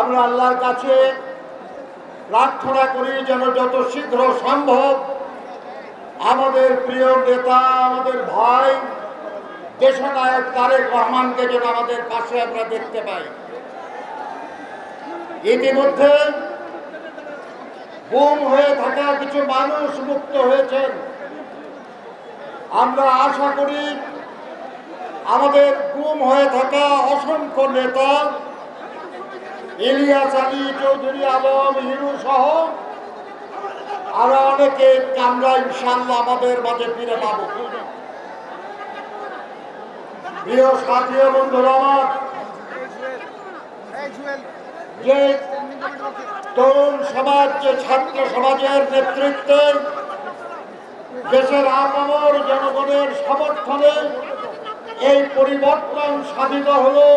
আমরা আল্লাহর কাছে প্রার্থনা করি যেন যত শীঘ্র সম্ভব আমাদের প্রিয় নেতা, আমাদের ভাই দেশনায়ক তারেক রহমানকে যেন আমাদের পাশে আমরা দেখতে পাই। ইতিমধ্যে গুম হয়ে থাকা কিছু মানুষ মুক্ত হয়েছেন। আমরা আশা করি আমাদের গুম হয়ে থাকা অসংখ্য নেতা ইলিয়াস আলী, চৌধুরী আলম, হিরু সহ আরো অনেকে আমরা ইনশাআল্লাহ আমাদের মাঝে ফিরে পাব। প্রিয় সাথী বন্ধুরা, আমার যে তরুণ সমাজ, যে ছাত্র সমাজের নেতৃত্বে দেশের আপামর জনগণের সমর্থনে এই পরিবর্তন সাধিত হলো,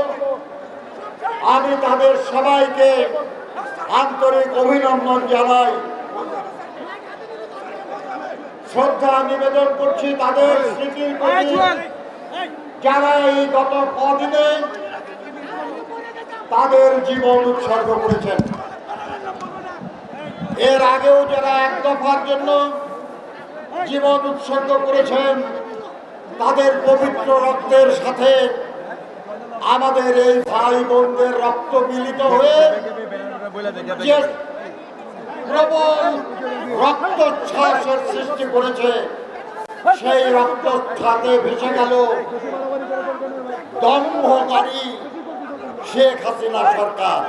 আমি তাদের সবাইকে আন্তরিক অভিনন্দন জানাই, শ্রদ্ধা নিবেদন করছি তাদের স্মৃতির প্রতি যারা এই গত কদিনে তাদের জীবন উৎসর্গ করেছেন। এর আগেও যারা এক দফার জন্য জীবন উৎসর্গ করেছেন, তাদের পবিত্র রক্তের সাথে আমাদের এই ভাই বোনদের রক্ত মিলিত হয়ে যে প্রবল রক্তচ্ছ্বাসের সৃষ্টি করেছে, সেই রক্তচ্ছ্বাসে ভেসে গেল দম্ভকারী শেখ হাসিনা সরকার।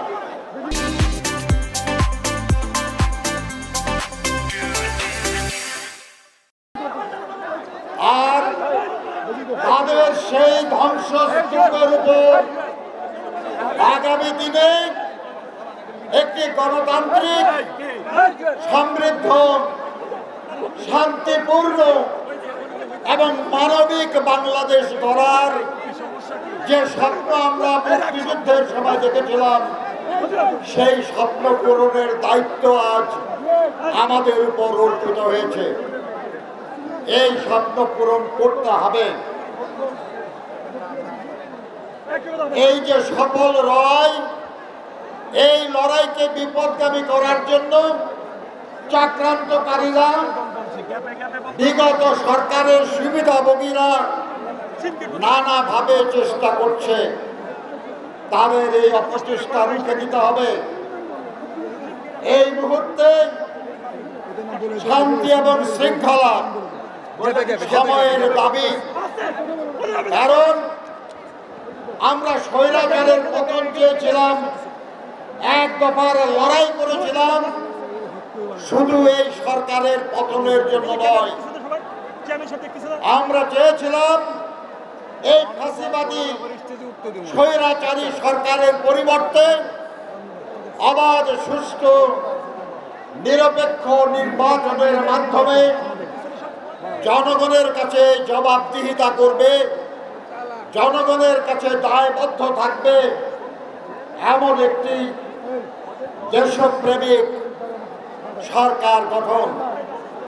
আর তাদের সেই ধ্বংসস্তূপের উপর আগামী দিনে একটি গণতান্ত্রিক, সমৃদ্ধ, শান্তিপূর্ণ এবং মানবিক বাংলাদেশ গড়ার যে স্বপ্ন আমরা মুক্তিযুদ্ধের সময় দেখেছিলাম, সেই স্বপ্ন পূরণের দায়িত্ব আজ আমাদের উপর অর্পিত হয়েছে। এই স্বপ্ন পূরণ করতে হবে। এই যে সফল লড়াই, এই লড়াইকে বিপদগামী করার জন্য চক্রান্তকারীরা, বিগত সরকারের সুবিধাভোগীরা নানাভাবে চেষ্টা করছে। তাদের এই অপচেষ্টা রুখে দিতে হবে। এই মুহূর্তে শান্তি এবং শৃঙ্খলা সময়ের দাবি। কারণ আমরা স্বৈরাচারের পতন চেয়েছিলাম, এক দফার লড়াই করেছিলাম, শুধু এই সরকারের পতনের জন্য নয়। আমরা চেয়েছিলাম এই ফাঁসিবাদী স্বৈরাচারী সরকারের পরিবর্তে অবাধ, সুষ্ঠু, নিরপেক্ষ নির্বাচনের মাধ্যমে জনগণের কাছে জবাবদিহিতা করবে, জনগণের কাছে দায়বদ্ধ থাকবে, এমন একটি দেশপ্রেমিক সরকার গঠন।